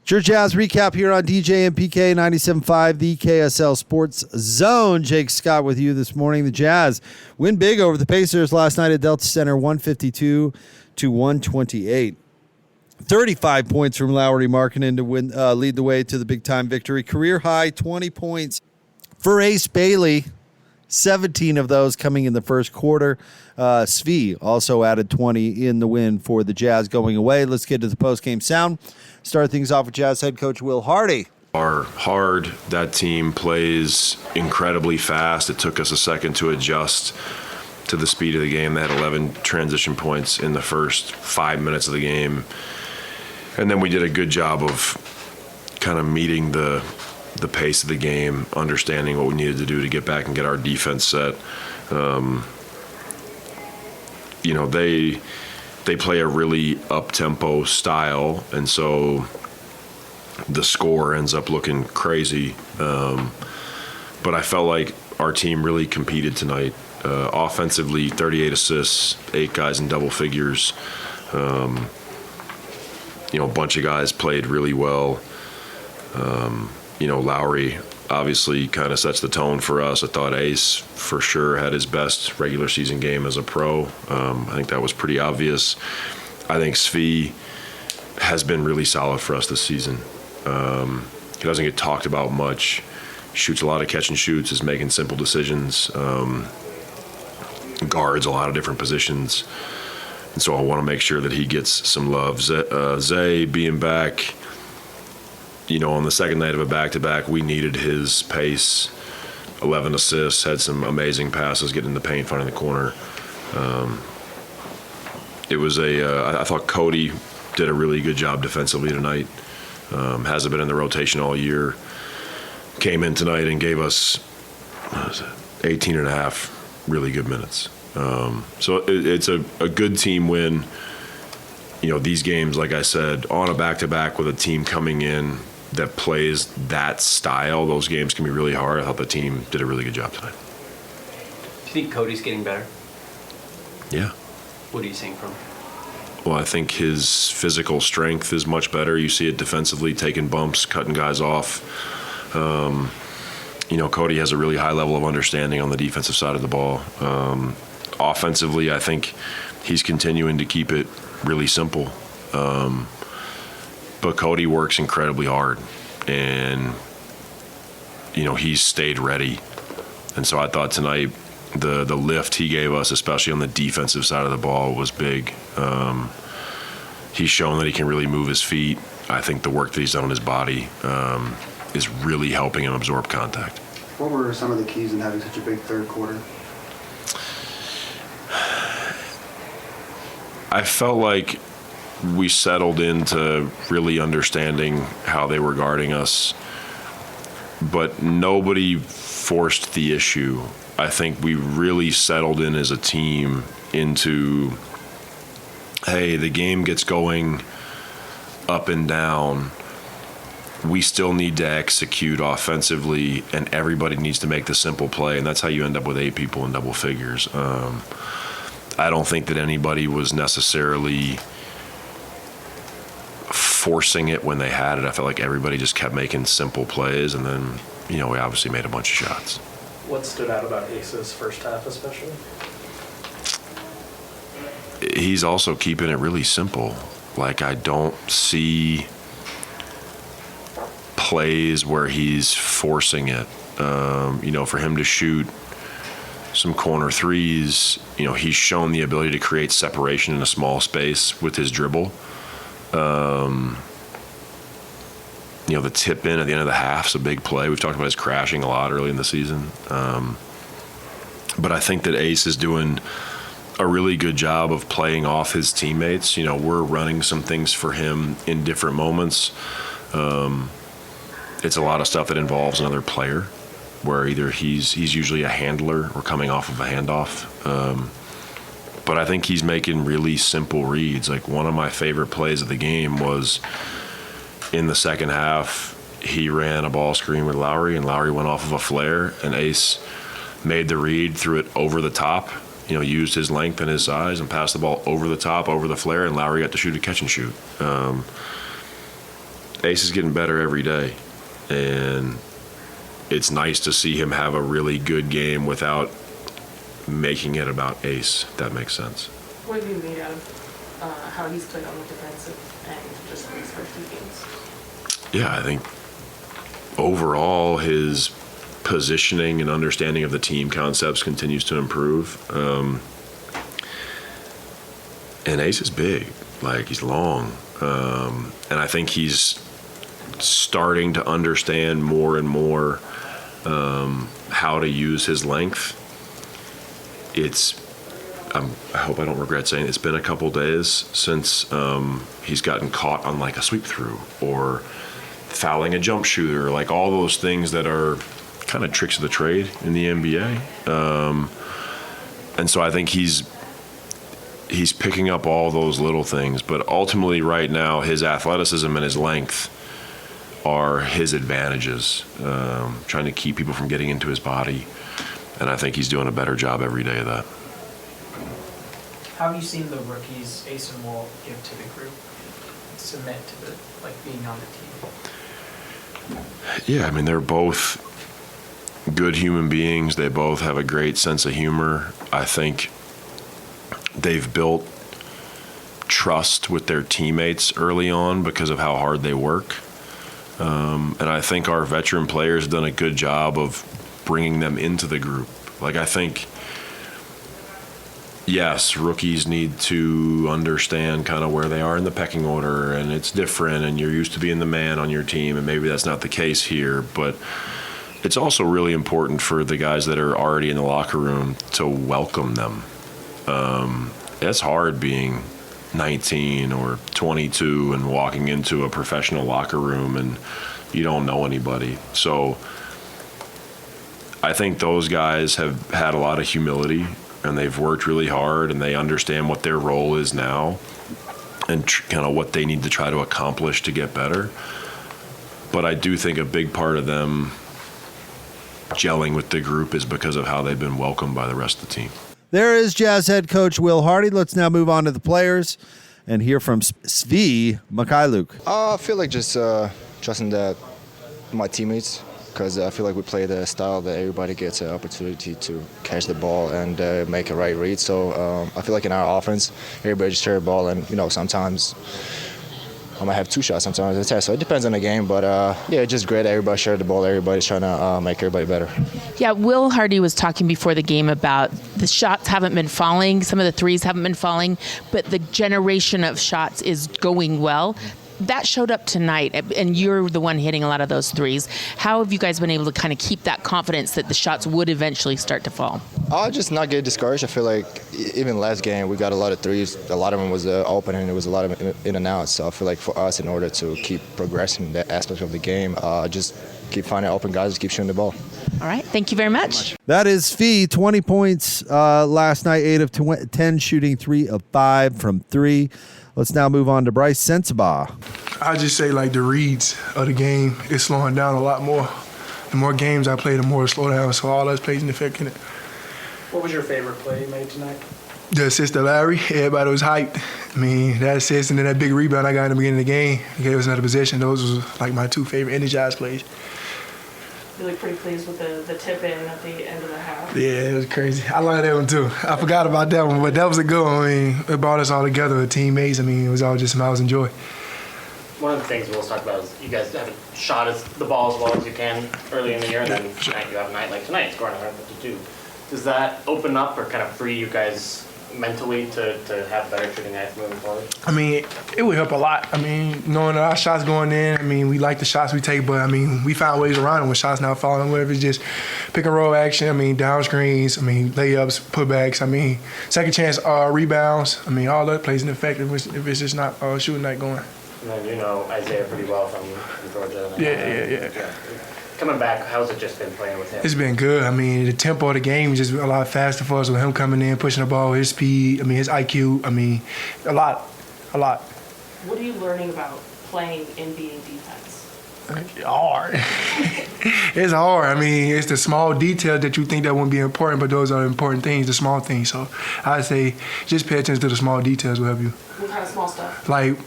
It's your Jazz recap here on DJ and PK 97.5, the KSL Sports Zone. Jake Scott with you this morning. The Jazz win big over the Pacers last night at Delta Center, 152-128. 35 points from Lauri Markkanen to lead the way to the big-time victory. Career high 20 points for Ace Bailey, 17 of those coming in the first quarter. Svi also added 20 in the win for the Jazz going away. Let's get to the post-game sound. Start things off with Jazz head coach Will Hardy. Are hard. That team plays incredibly fast. It took us a second to adjust to the speed of the game. They had 11 transition points in the first 5 minutes of the game. And then we did a good job of kind of meeting the pace of the game, understanding what we needed to do to get back and get our defense set. They play a really up-tempo style, and so the score ends up looking crazy. But I felt like our team really competed tonight. Offensively, 38 assists, 8 guys in double figures. A bunch of guys played really well. Lauri obviously kind of sets the tone for us. I thought Ace for sure had his best regular season game as a pro. I think that was pretty obvious. I think Svi has been really solid for us this season. He doesn't get talked about much. Shoots a lot of catch and shoots, is making simple decisions. Guards a lot of different positions. And so I want to make sure that he gets some love. Zay being back, on the second night of a back-to-back, we needed his pace. 11 assists, had some amazing passes, getting in the paint, finding the corner. I thought Cody did a really good job defensively tonight. Hasn't been in the rotation all year. Came in tonight and gave us 18 and a half really good minutes. So it's a good team win. These games, like I said, on a back-to-back with a team coming in that plays that style, those games can be really hard. I thought the team did a really good job tonight. Do you think Cody's getting better? Yeah. What are you seeing from him? Well, I think his physical strength is much better. You see it defensively, taking bumps, cutting guys off. Cody has a really high level of understanding on the defensive side of the ball. Offensively, I think he's continuing to keep it really simple. But Cody works incredibly hard, and he's stayed ready. And so I thought tonight the lift he gave us, especially on the defensive side of the ball, was big. He's shown that he can really move his feet. I think the work that he's done on his body is really helping him absorb contact. What were some of the keys in having such a big third quarter? I felt like we settled into really understanding how they were guarding us, but nobody forced the issue. I think we really settled in as a team into, hey, the game gets going up and down. We still need to execute offensively, and everybody needs to make the simple play, and that's how you end up with 8 people in double figures. I don't think that anybody was necessarily forcing it when they had it. I felt like everybody just kept making simple plays, and then, we obviously made a bunch of shots. What stood out about Ace's first half especially? He's also keeping it really simple. Like, I don't see plays where he's forcing it. For him to shoot some corner threes, he's shown the ability to create separation in a small space with his dribble. The tip in at the end of the half is a big play. We've talked about his crashing a lot early in the season. But I think that Ace is doing a really good job of playing off his teammates. We're running some things for him in different moments. It's a lot of stuff that involves another player, where either he's usually a handler or coming off of a handoff. But I think he's making really simple reads. Like, one of my favorite plays of the game was in the second half, he ran a ball screen with Lauri, and Lauri went off of a flare, and Ace made the read, threw it over the top, used his length and his size and passed the ball over the top, over the flare, and Lauri got to shoot a catch and shoot. Ace is getting better every day, and it's nice to see him have a really good game without making it about Ace, if that makes sense. What have you made out of how he's played on the defensive end just in these first 2 games? Yeah, I think overall his positioning and understanding of the team concepts continues to improve. And Ace is big, like he's long. And I think he's starting to understand more and more how to use his length. I hope I don't regret saying it's been a couple days since he's gotten caught on like a sweep through or fouling a jump shooter, like all those things that are kind of tricks of the trade in the NBA. And so I think he's picking up all those little things, but ultimately right now his athleticism and his length are his advantages, trying to keep people from getting into his body. And I think he's doing a better job every day of that. How have you seen the rookies, Ace and Walt, give to the group, submit to the, being on the team? Yeah, I mean, they're both good human beings. They both have a great sense of humor. I think they've built trust with their teammates early on because of how hard they work. And I think our veteran players have done a good job of bringing them into the group. Like, I think, yes, rookies need to understand kind of where they are in the pecking order, and it's different, and you're used to being the man on your team, and maybe that's not the case here. But it's also really important for the guys that are already in the locker room to welcome them. It's hard being 19 or 22 and walking into a professional locker room and you don't know anybody. So I think those guys have had a lot of humility, and they've worked really hard, and they understand what their role is now and kind of what they need to try to accomplish to get better. But I do think a big part of them gelling with the group is because of how they've been welcomed by the rest of the team. There is Jazz head coach Will Hardy. Let's now move on to the players and hear from Svi Mikhailuk. I feel like just trusting my teammates, because I feel like we play the style that everybody gets an opportunity to catch the ball and make a right read. So I feel like in our offense, everybody just share the ball, and sometimes I might have 2 shots, sometimes it's 10. So it depends on the game, but yeah, just great. Everybody share the ball. Everybody's trying to make everybody better. Yeah, Will Hardy was talking before the game about the shots haven't been falling, some of the threes haven't been falling, but the generation of shots is going well. That showed up tonight, and you're the one hitting a lot of those threes. How have you guys been able to kind of keep that confidence that the shots would eventually start to fall? I'll just not get discouraged. I feel like even last game we got a lot of threes. A lot of them was open, and there was a lot of in and out. So I feel like for us, in order to keep progressing that aspect of the game, just keep finding open guys, just keep shooting the ball. All right, thank you very much. That is Fee, 20 points last night, 8 of 10 shooting, 3 of 5 from 3. Let's now move on to Bryce Sensabaugh. I just say the reads of the game is slowing down a lot more. The more games I play, the more it slow down. So all that plays an effect in it. What was your favorite play you made tonight? The assist to Larry, everybody was hyped. I mean, that assist and then that big rebound I got in the beginning of the game, it gave us another possession. Those was my 2 favorite energized plays. You look pretty pleased with the tip in at the end of the half. Yeah, it was crazy. I liked that one too. I forgot about that one, but that was a good one. I mean, it brought us all together, a teammates. I mean, it was all just smiles and joy. One of the things we'll talk about is you guys haven't shot the ball as well as you can early in the year, and then tonight you have a night like tonight, scoring 152. Does that open up or kind of free you guys mentally to have better shooting nights moving forward? I mean, it would help a lot. I mean, knowing that our shots going in, I mean, we like the shots we take, but I mean, we found ways around them with shots not falling, whether it's just pick and roll action, I mean, down screens, I mean, layups, putbacks, I mean, second chance rebounds, I mean, all that plays an effect if it's just not shooting night going. And then you know Isaiah pretty well from Georgia. Yeah. Coming back, how's it just been playing with him? It's been good. I mean, the tempo of the game is just a lot faster for us with him coming in, pushing the ball, his speed, I mean, his IQ, I mean, a lot. What are you learning about playing NBA defense? Hard. It's hard. I mean, it's the small details that you think that wouldn't be important, but those are important things, the small things. So I'd say just pay attention to the small details will help you. What kind of small stuff? Like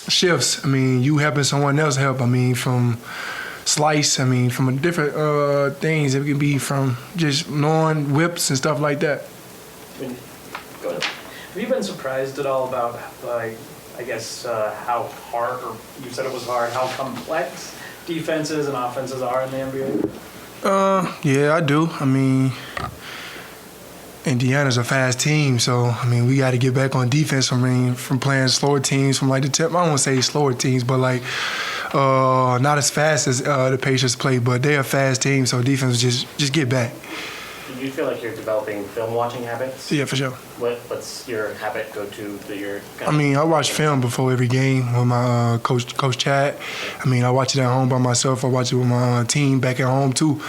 shifts. I mean, you helping someone else help. I mean, from slice. I mean, from different things. It can be from just knowing whips and stuff like that. Go ahead. Have you been surprised at all about, like, I guess, how hard, or you said it was hard, how complex defenses and offenses are in the NBA? Yeah, I do. I mean, Indiana's a fast team, so I mean, we got to get back on defense. I mean, from playing slower teams, from like the tip. I don't want to say slower teams, but like not as fast as the Pacers play, but they're a fast team, so defense just get back. Do you feel like you're developing film watching habits? Yeah, for sure. What's your habit go-to that you're I mean, I watch film before every game with my coach Chad. I mean, I watch it at home by myself. I watch it with my team back at home too,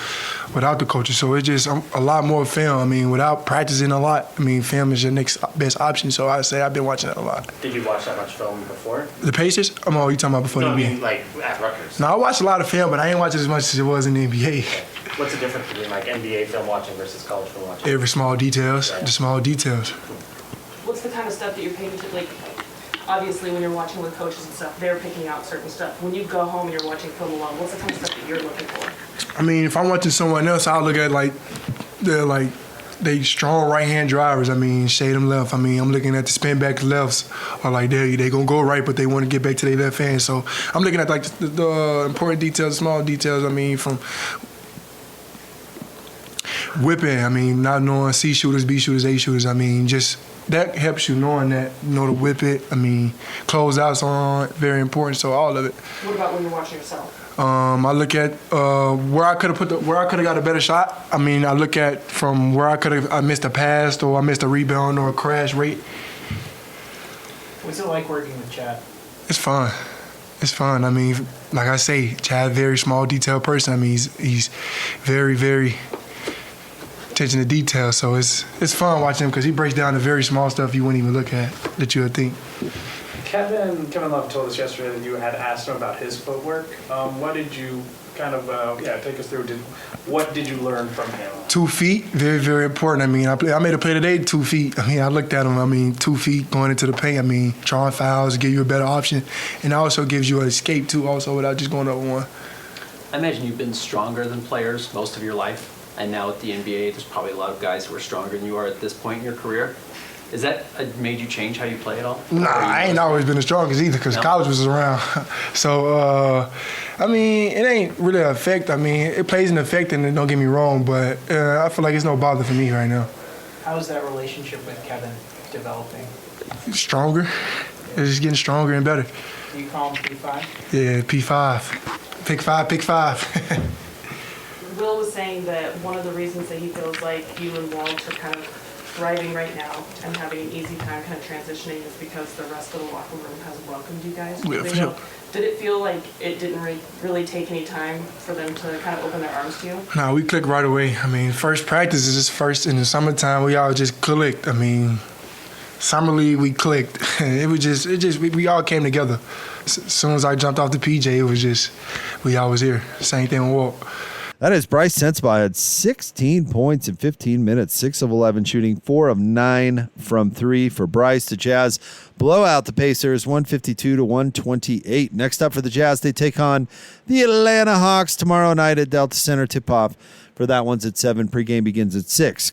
without the coaches. So it's just a lot more film. I mean, without practicing a lot, I mean, film is your next best option. So I say I've been watching it a lot. Did you watch that much film before? The Pacers? You talking about before No, the I NBA? mean, like at Rutgers. No, I watched a lot of film, but I ain't watch it as much as it was in the NBA. What's the difference between like NBA film watching versus college film watching? Every small details, the small details. What's the kind of stuff that you're paying attention, like, obviously when you're watching with coaches and stuff, they're picking out certain stuff. When you go home and you're watching film alone, what's the kind of stuff that you're looking for? I mean, if I'm watching someone else, I'll look at they strong right hand drivers. I mean, shade them left. I mean, I'm looking at the spin back lefts, or like they gonna go right, but they want to get back to their left hand. So I'm looking at like the important details, small details. I mean, from whipping. I mean, not knowing C shooters, B shooters, A shooters. I mean, just that helps you knowing that, to whip it. I mean, closeouts are very important. So all of it. What about when you're watching yourself? I look at where I could have got a better shot. I mean, I look at from where I missed a pass or I missed a rebound or a crash rate. What's it like working with Chad? It's fun. It's fun. I mean, like I say, Chad, very small detail person. I mean, he's very, very attention to detail. So it's fun watching him because he breaks down the very small stuff you wouldn't even look at that you would think. Kevin Love told us yesterday that you had asked him about his footwork. What did you kind of, take us through? What did you learn from him? 2 feet, very, very important. I mean, I made a play today, 2 feet. I mean, I looked at him. I mean, 2 feet going into the paint. I mean, drawing fouls give you a better option, and also gives you an escape too, also without just going up one. I imagine you've been stronger than players most of your life, and now at the NBA, there's probably a lot of guys who are stronger than you are at this point in your career. Has that made you change how you play at all? Nah, I ain't always been the strongest either because college was around. So, I mean, it ain't really an effect. I mean, it plays an effect, and don't get me wrong, but I feel like it's no bother for me right now. How's that relationship with Kevin developing? Stronger. It's just getting stronger and better. Do you call him P5? Yeah, P5. Pick five. Will was saying that one of the reasons that he feels like you and Walt are kind of thriving right now and having an easy time kind of transitioning is because the rest of the locker room has welcomed you guys. Yeah, for sure. Did it feel like it didn't really take any time for them to kind of open their arms to you? No, we clicked right away. I mean, first practice is just first in the summertime. We all just clicked. I mean, summer league we clicked. We all came together. As soon as I jumped off the PJ, it was just we all was here. Same thing with Walt. That is Bryce Sensabaugh had 16 points in 15 minutes, 6 of 11 shooting, 4 of 9 from 3 for Bryce. The Jazz blow out the Pacers 152-128. Next up for the Jazz, they take on the Atlanta Hawks tomorrow night at Delta Center. Tip-off for that one's at 7. Pregame begins at 6.